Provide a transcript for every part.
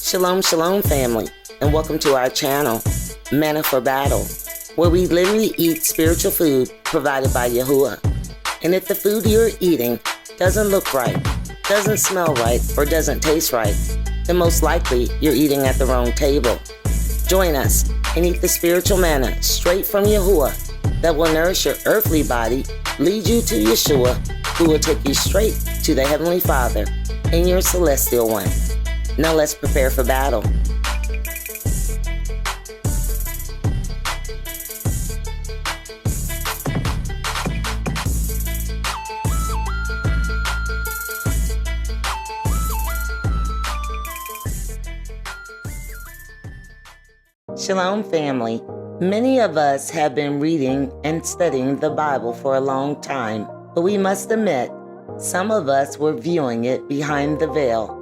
Shalom, shalom, family, and welcome to our channel, Manna for Battle, where we literally eat spiritual food provided by Yahuwah. And if the food you're eating doesn't look right, doesn't smell right, or doesn't taste right, then most likely you're eating at the wrong table. Join us and eat the spiritual manna straight from Yahuwah that will nourish your earthly body, lead you to Yeshua, who will take you straight to the Heavenly Father and your celestial one. Now let's prepare for battle. Shalom, family. Many of us have been reading and studying the Bible for a long time, but we must admit, some of us were viewing it behind the veil.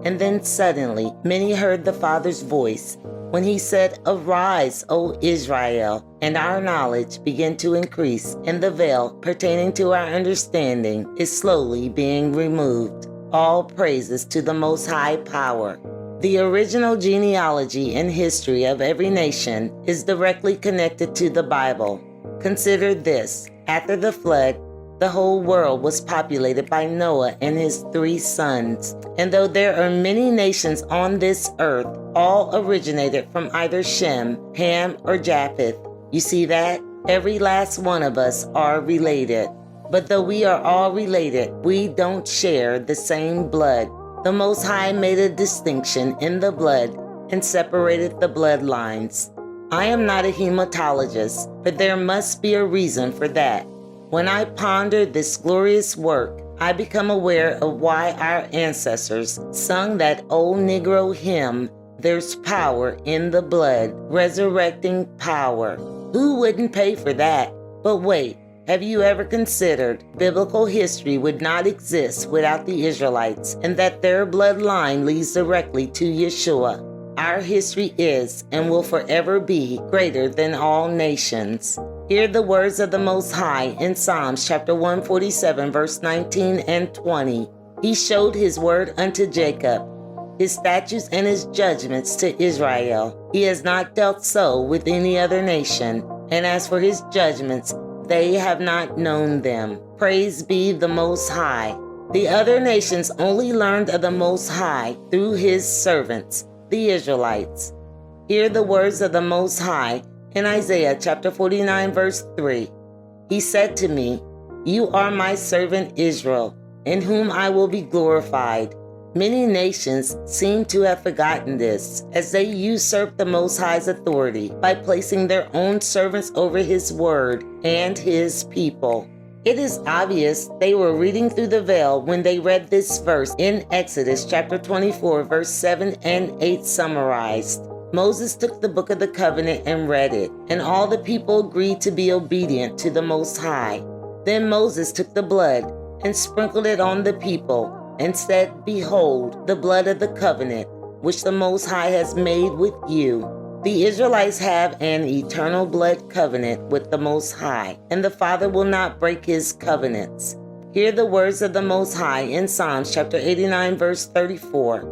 And then suddenly, many heard the Father's voice when he said, "Arise, O Israel," and our knowledge began to increase, and the veil pertaining to our understanding is slowly being removed. All praises to the Most High Power. The original genealogy and history of every nation is directly connected to the Bible. Consider this: after the flood, the whole world was populated by Noah and his 3 sons. And though there are many nations on this earth, all originated from either Shem, Ham, or Japheth. You see that? Every last one of us are related. But though we are all related, we don't share the same blood. The Most High made a distinction in the blood and separated the bloodlines. I am not a hematologist, but there must be a reason for that. When I ponder this glorious work, I become aware of why our ancestors sung that old Negro hymn, "There's power in the blood, resurrecting power." Who wouldn't pay for that? But wait, have you ever considered biblical history would not exist without the Israelites, and that their bloodline leads directly to Yeshua? Our history is and will forever be greater than all nations. Hear the words of the Most High in Psalms chapter 147, verse 19 and 20. He showed his word unto Jacob, his statutes and his judgments to Israel. He has not dealt so with any other nation, and as for his judgments, they have not known them. Praise be the Most High. The other nations only learned of the Most High through his servants, the Israelites. Hear the words of the Most High in Isaiah chapter 49, verse 3. He said to me, "You are my servant Israel, in whom I will be glorified." Many nations seem to have forgotten this, as they usurp the Most High's authority by placing their own servants over his word and his people. It is obvious they were reading through the veil when they read this verse in Exodus chapter 24, verse 7 and 8 summarized. Moses took the book of the covenant and read it, and all the people agreed to be obedient to the Most High. Then Moses took the blood and sprinkled it on the people and said, "Behold, the blood of the covenant, which the Most High has made with you." The Israelites have an eternal blood covenant with the Most High, and the Father will not break his covenants. Hear the words of the Most High in Psalms chapter 89, verse 34.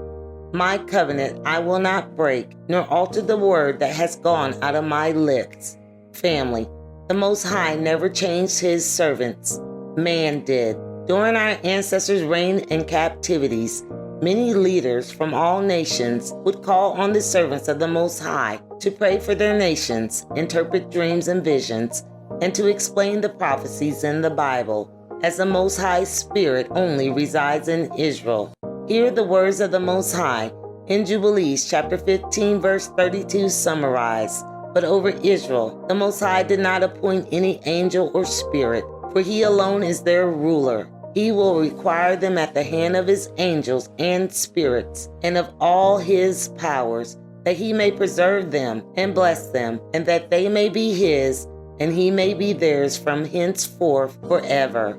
"My covenant I will not break, nor alter the word that has gone out of my lips." Family, the Most High never changed his servants. Man did. During our ancestors' reign and captivities, many leaders from all nations would call on the servants of the Most High to pray for their nations, interpret dreams and visions, and to explain the prophecies in the Bible, as the Most High's Spirit only resides in Israel. Hear the words of the Most High in Jubilees chapter 15, verse 32 summarized. "But over Israel, the Most High did not appoint any angel or spirit, for he alone is their ruler. He will require them at the hand of his angels and spirits, and of all his powers, that he may preserve them and bless them, and that they may be his, and he may be theirs from henceforth forever."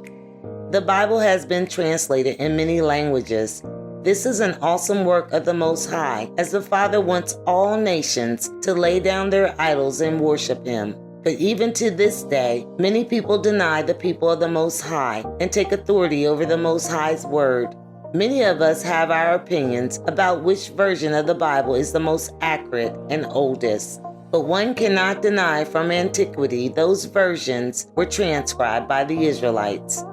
The Bible has been translated in many languages. This is an awesome work of the Most High, as the Father wants all nations to lay down their idols and worship him. But even to this day, many people deny the people of the Most High and take authority over the Most High's word. Many of us have our opinions about which version of the Bible is the most accurate and oldest. But one cannot deny from antiquity those versions were transcribed by the Israelites.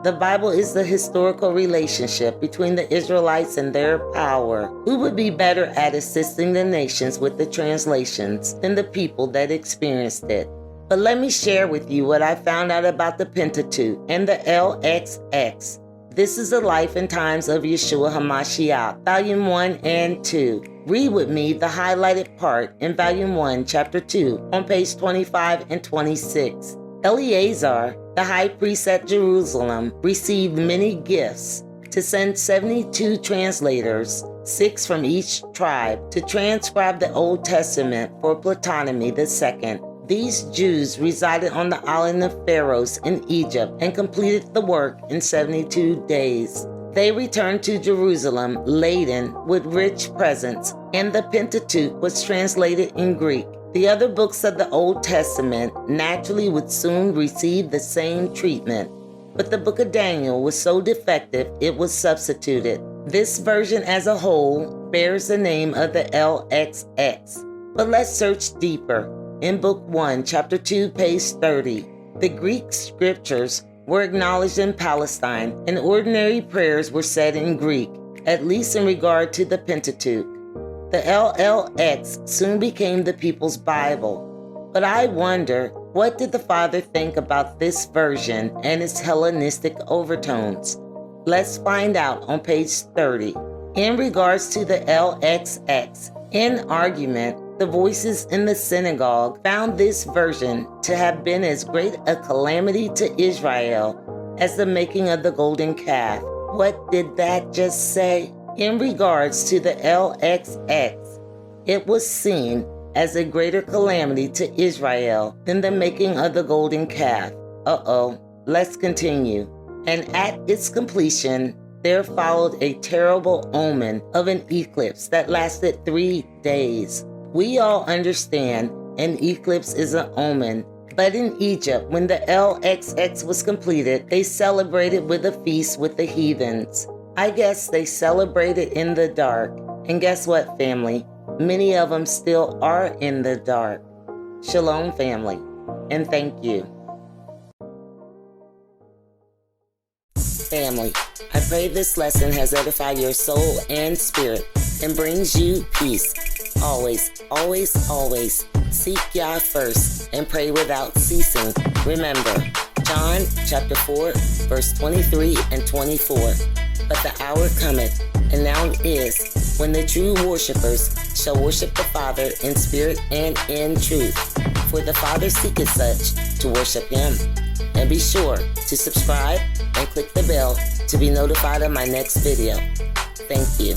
The Bible is the historical relationship between the Israelites and their power. Who would be better at assisting the nations with the translations than the people that experienced it? But let me share with you what I found out about the Pentateuch and the LXX. This is the life and times of Yeshua HaMashiach, Volume 1 and 2. Read with me the highlighted part in Volume 1, Chapter 2, on page 25 and 26. Eleazar, the high priest at Jerusalem, received many gifts to send 72 translators, 6 from each tribe, to transcribe the Old Testament for Ptolemy II. These Jews resided on the island of Pharos in Egypt and completed the work in 72 days. They returned to Jerusalem laden with rich presents, and the Pentateuch was translated in Greek. The other books of the Old Testament naturally would soon receive the same treatment, but the book of Daniel was so defective it was substituted. This version as a whole bears the name of the LXX. But let's search deeper. In Book 1, Chapter 2, page 30, the Greek scriptures were acknowledged in Palestine, and ordinary prayers were said in Greek, at least in regard to the Pentateuch. The LLX soon became the people's Bible. But I wonder, what did the Father think about this version and its Hellenistic overtones? Let's find out on page 30. In regards to the LXX, in argument, the voices in the synagogue found this version to have been as great a calamity to Israel as the making of the golden calf. What did that just say? In regards to the LXX, it was seen as a greater calamity to Israel than the making of the golden calf. Let's continue. And at its completion, there followed a terrible omen of an eclipse that lasted 3 days. We all understand an eclipse is an omen, but in Egypt, when the LXX was completed, they celebrated with a feast with the heathens. I guess they celebrated in the dark. And guess what, family? Many of them still are in the dark. Shalom, family, and thank you. Family, I pray this lesson has edified your soul and spirit and brings you peace. Always, always, always seek Yah first and pray without ceasing. Remember, John chapter 4, verse 23 and 24. But the hour cometh, and now is, when the true worshipers shall worship the Father in spirit and in truth. For the Father seeketh such to worship him. And be sure to subscribe and click the bell to be notified of my next video. Thank you.